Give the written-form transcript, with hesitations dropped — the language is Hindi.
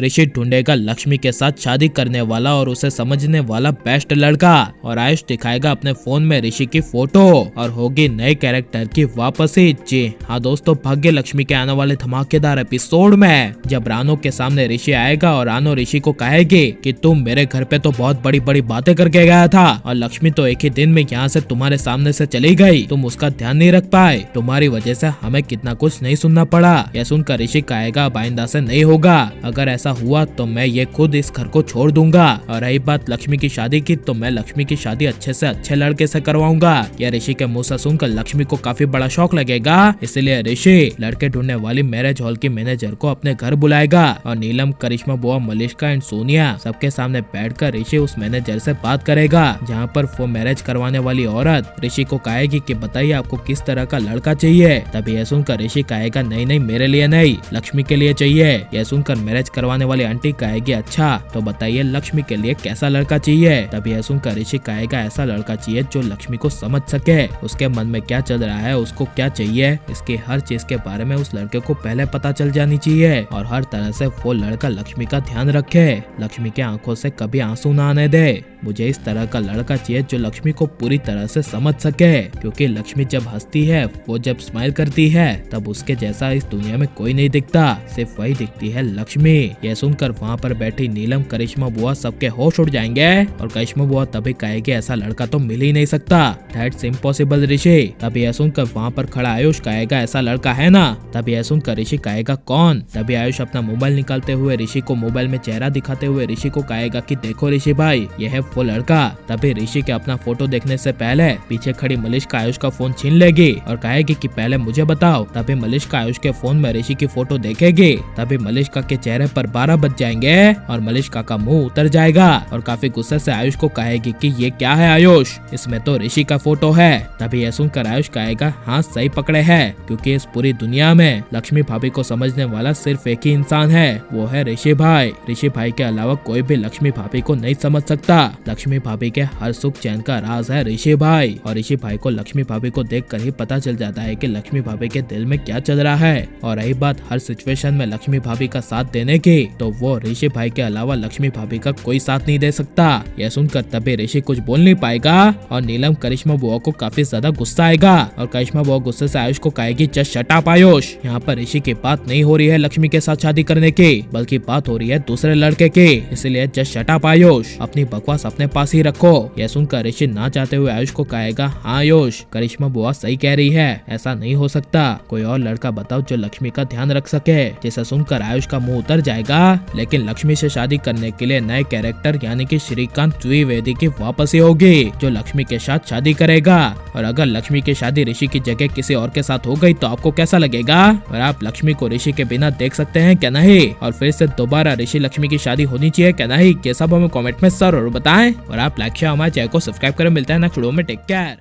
ऋषि ढूंढेगा लक्ष्मी के साथ शादी करने वाला और उसे समझने वाला बेस्ट लड़का, और आयुष दिखाएगा अपने फोन में ऋषि की फोटो, और होगी नए कैरेक्टर की वापसी। जी हाँ दोस्तों, भाग्य लक्ष्मी के आने वाले धमाकेदार एपिसोड में जब रानो के सामने ऋषि आएगा और रानो ऋषि को कहेगी कि तुम मेरे घर पे तो बहुत बड़ी बड़ी बातें करके गया था और लक्ष्मी तो एक ही दिन में यहाँ से तुम्हारे सामने से चली गई, तुम उसका ध्यान नहीं रख पाए, तुम्हारी वजह से हमें कितना कुछ नहीं सुनना पड़ा। यह सुनकर ऋषि कहेगा अब आइंदा से नहीं होगा, अगर ऐसा हुआ तो मैं ये खुद इस घर को छोड़ दूंगा। और रही बात लक्ष्मी की शादी की, तो मैं लक्ष्मी की शादी अच्छे से अच्छे लड़के से करवाऊंगा। यह ऋषि के मुंह से सुनकर लक्ष्मी को काफी बड़ा शौक लगेगा, इसलिए ऋषि लड़के ढूंढने वाली मैरिज हॉल की मैनेजर को अपने घर बुलाएगा और नीलम, करिश्मा बुआ, मलिष्का एंड सोनिया सबके सामने बैठकर ऋषि उस मैनेजर से बात करेगा, जहां पर वो मैरिज करवाने वाली औरत ऋषि को कहेगी कि बताइए आपको किस तरह का लड़का चाहिए। तभी यह सुनकर ऋषि कहेगा नहीं नहीं, मेरे लिए नहीं, लक्ष्मी के लिए चाहिए। यह सुनकर मैरिज करवाने वाली आंटी कहेगी अच्छा तो बताइए लक्ष्मी के लिए कैसा लड़का चाहिए। तभी यह सुनकर ऋषि कहेगा ऐसा लड़का चाहिए जो लक्ष्मी को समझ सके, उसके मन में क्या चल रहा है, उसको क्या चाहिए, इसकी हर चीज के बारे में उस लड़के को पहले पता चल जानी चाहिए, और हर तरह से वो लड़का लक्ष्मी का ध्यान रखे, लक्ष्मी के आंखों से कभी आंसू ना आने दे। मुझे इस तरह का लड़का चाहिए जो लक्ष्मी को पूरी तरह से समझ सके, क्योंकि लक्ष्मी जब हंसती है, वो जब स्माइल करती है, तब उसके जैसा इस दुनिया में कोई नहीं दिखता, सिर्फ वही दिखती है लक्ष्मी। यह सुनकर वहाँ पर बैठी नीलम, करिश्मा बुआ सबके होश उड़ जाएंगे, और करिश्मा बुआ तभी कहेगी ऐसा लड़का तो मिल ही नहीं सकता, दैट्स इम्पॉसिबल ऋषि। तभी यह सुनकर वहाँ पर खड़ा आयुष कहेगा ऐसा लड़का है ना। तभी यह सुनकर ऋषि कहेगा कौन। तभी आयुष अपना मोबाइल निकालते हुए ऋषि को मोबाइल में चेहरा दिखाते हुए ऋषि को कहेगा कि देखो ऋषि भाई, यह है वो लड़का। तभी ऋषि के अपना फोटो देखने से पहले पीछे खड़ी मलिष्का आयुष का फोन छीन लेगी और कहेगी कि पहले मुझे बताओ। तभी मलिष्का आयुष के फोन में ऋषि की फोटो देखेगी। तभी मलिष्का के चेहरे पर 12 बज जाएंगे और मलिष्का का मुंह उतर जाएगा और काफी गुस्से से आयुष को कहेगी कि ये क्या है आयुष, इसमें तो ऋषि का फोटो है। तभी यह सुनकर आयुष कहेगा हाँ सही पकड़े है, क्योंकि इस पूरी दुनिया में लक्ष्मी भाभी को समझने वाला सिर्फ एक ही इंसान है, वो है ऋषि भाई। ऋषि भाई के अलावा कोई भी लक्ष्मी भाभी को नहीं समझ सकता। लक्ष्मी भाभी के हर सुख चैन का राज है ऋषि भाई, और ऋषि भाई को लक्ष्मी भाभी को देखकर ही पता चल जाता है कि लक्ष्मी भाभी के दिल में क्या चल रहा है। और रही बात हर सिचुएशन में लक्ष्मी भाभी का साथ देने की, तो वो ऋषि भाई के अलावा लक्ष्मी भाभी का कोई साथ नहीं दे सकता। यह सुनकर तभी ऋषि कुछ बोल नहीं पाएगा और नीलम, करिश्मा बुआ को काफी ज्यादा गुस्सा आएगा, और करिश्मा बुआ गुस्से से आयुष को कहेगी जस्ट शट अप आयुष, यहाँ पर ऋषि की बात नहीं हो रही है लक्ष्मी के साथ शादी करने की, बल्कि बात हो रही है दूसरे लड़के की, इसलिए जस्ट शट अप आयुष, अपनी बकवास अपने पास ही रखो। यह सुनकर ऋषि ना चाहते हुए आयुष को कहेगा हाँ आयुष, करिश्मा बुआ सही कह रही है, ऐसा नहीं हो सकता, कोई और लड़का बताओ जो लक्ष्मी का ध्यान रख सके। जिसे सुनकर आयुष का मुंह उतर जाएगा, लेकिन लक्ष्मी से शादी करने के लिए नए कैरेक्टर यानी कि श्रीकांत द्विवेदी की वापसी होगी, जो लक्ष्मी के साथ शादी करेगा। और अगर लक्ष्मी की शादी ऋषि की जगह किसी और के साथ हो गई तो आपको कैसा लगेगा, और आप लक्ष्मी को ऋषि के बिना देख सकते हैं क्या नहीं, और फिर से दोबारा ऋषि लक्ष्मी की शादी होनी चाहिए क्या नहीं, ये सब हमें कमेंट में जरूर बताएं, और आप लाइक शेयर हमारे चैनल को सब्सक्राइब करें। मिलता है नेक्स्ट वीडियो में, टेक केयर।